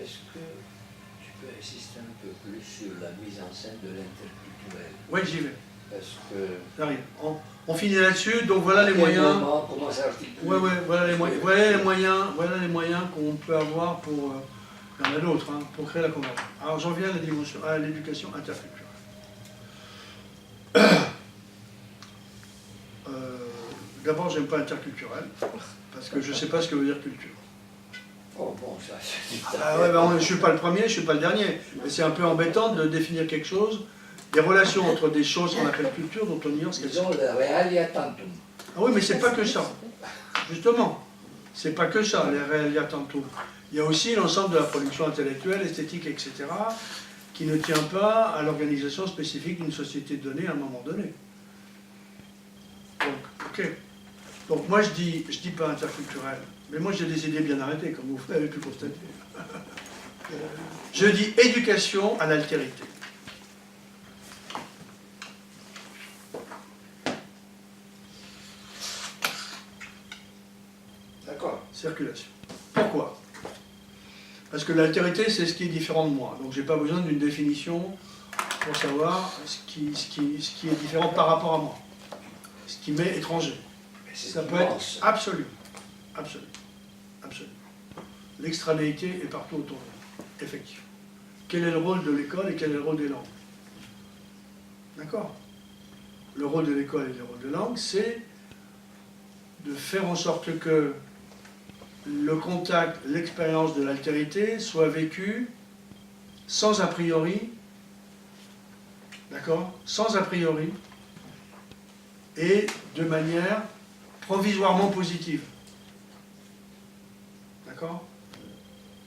Est-ce que tu peux insister un peu plus sur la mise en scène de l'interculturel? Oui, j'y vais. Parce que... J'arrive. On finit là-dessus, donc voilà les moyens. Comment ça articule? Oui, voilà les moyens. Voilà les moyens qu'on peut avoir pour. Il y en a d'autres, hein, pour créer la convergence. Alors j'en viens à l'éducation interculturelle. D'abord, j'aime pas interculturel, parce que je ne sais pas ce que veut dire culture. Oh bon, ça c'est... Ah ouais, ben, je ne suis pas le premier, je ne suis pas le dernier. Mais c'est un peu embêtant de définir quelque chose, des relations entre des choses qu'on appelle culture, dont on ignore ce qu'elles sont. Disons le realia tantum. Ah oui, mais c'est pas que ça. Justement, c'est pas que ça, les realia tantum. Il y a aussi l'ensemble de la production intellectuelle, esthétique, etc., qui ne tient pas à l'organisation spécifique d'une société donnée à un moment donné. Donc, ok. Donc moi je dis pas interculturel, mais moi j'ai des idées bien arrêtées, comme vous avez pu constater. Je dis éducation à l'altérité. D'accord. Circulation. Pourquoi? Parce que l'altérité, c'est ce qui est différent de moi. Donc, je n'ai pas besoin d'une définition pour savoir ce qui est différent par rapport à moi. Ce qui m'est étranger. Ça peut être absolu. Absolu. Absolu. L'extranéité est partout autour de nous. Effectivement. Quel est le rôle de l'école et quel est le rôle des langues? D'accord? Le rôle de l'école et le rôle de langue, c'est de faire en sorte que le contact, l'expérience de l'altérité soit vécue sans a priori, d'accord? Sans a priori, et de manière provisoirement positive. D'accord?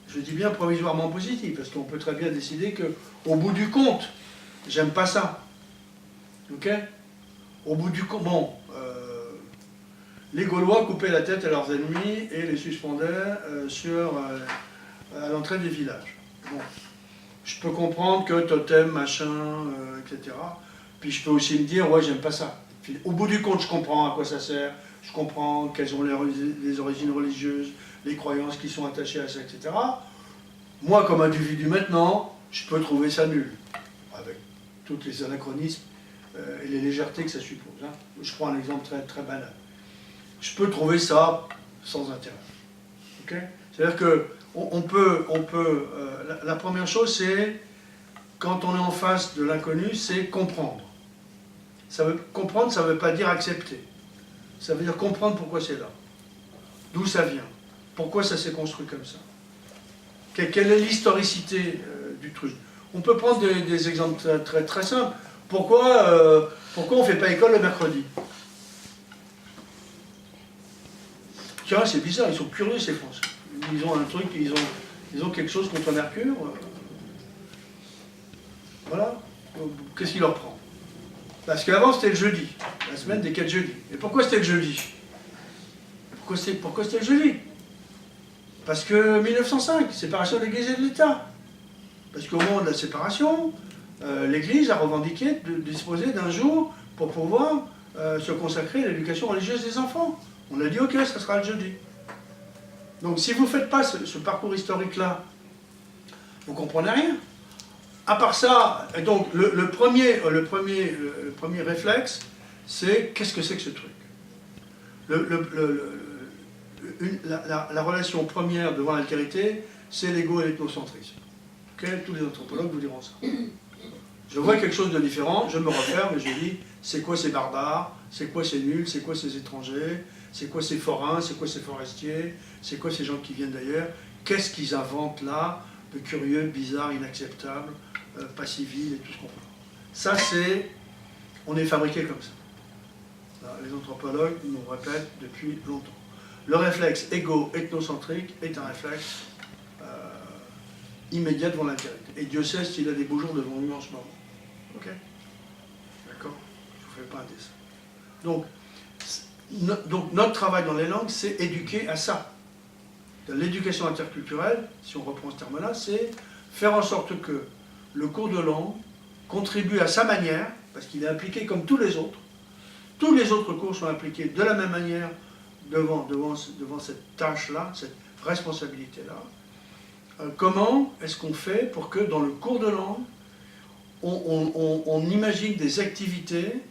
Je dis bien provisoirement positive, parce qu'on peut très bien décider que, au bout du compte, j'aime pas ça. Ok? Au bout du compte, bon, les Gaulois coupaient la tête à leurs ennemis et les suspendaient à l'entrée des villages. Bon. Je peux comprendre que totem, machin, etc. Puis je peux aussi me dire, ouais, j'aime pas ça. Puis, au bout du compte, je comprends à quoi ça sert, je comprends quelles ont les origines religieuses, les croyances qui sont attachées à ça, etc. Moi, comme individu maintenant, je peux trouver ça nul, avec tous les anachronismes et les légèretés que ça suppose. Hein. Je prends un exemple très, très banal. Je peux trouver ça sans intérêt. Okay? C'est-à-dire que la première chose, c'est, quand on est en face de l'inconnu, c'est comprendre. Comprendre, ça ne veut pas dire accepter. Ça veut dire comprendre pourquoi c'est là. D'où ça vient. Pourquoi ça s'est construit comme ça. Quelle est l'historicité du truc. On peut prendre des exemples très, très simples. Pourquoi on ne fait pas école le mercredi? Tiens, c'est bizarre, ils sont curieux ces Français. Ils ont un truc, ils ont quelque chose contre Mercure. Voilà. Qu'est-ce qui leur prend? Parce qu'avant c'était le jeudi, la semaine des 4 jeudis. Et pourquoi c'était le jeudi? Pourquoi c'était le jeudi? Parce que 1905, séparation de l'Église et de l'État. Parce qu'au moment de la séparation, l'Église a revendiqué de disposer d'un jour pour pouvoir se consacrer à l'éducation religieuse des enfants. On a dit ok, ça sera le jeudi. Donc si vous ne faites pas ce parcours historique-là, vous ne comprenez rien. À part ça, donc le premier réflexe, c'est qu'est-ce que c'est que ce truc? La relation première devant l'altérité, c'est l'ego et l'ethnocentrisme. Okay? Tous les anthropologues vous diront ça. Je vois quelque chose de différent, je me referme et je dis, c'est quoi ces barbares? C'est quoi ces nuls? C'est quoi ces étrangers? C'est quoi ces forains? C'est quoi ces forestiers? C'est quoi ces gens qui viennent d'ailleurs? Qu'est-ce qu'ils inventent là de curieux, bizarre, inacceptable, pas civil et tout ce qu'on peut. Ça, c'est... On est fabriqué comme ça. Là, les anthropologues nous répètent depuis longtemps. Le réflexe égo-ethnocentrique est un réflexe immédiat devant l'altérité. Et Dieu sait s'il a des beaux jours devant lui en ce moment. Ok? D'accord? Je ne vous fais pas un dessin. Donc notre travail dans les langues, c'est éduquer à ça. L'éducation interculturelle, si on reprend ce terme-là, c'est faire en sorte que le cours de langue contribue à sa manière, parce qu'il est impliqué comme tous les autres. Tous les autres cours sont impliqués de la même manière devant cette tâche-là, cette responsabilité-là, comment est-ce qu'on fait pour que dans le cours de langue, on imagine des activités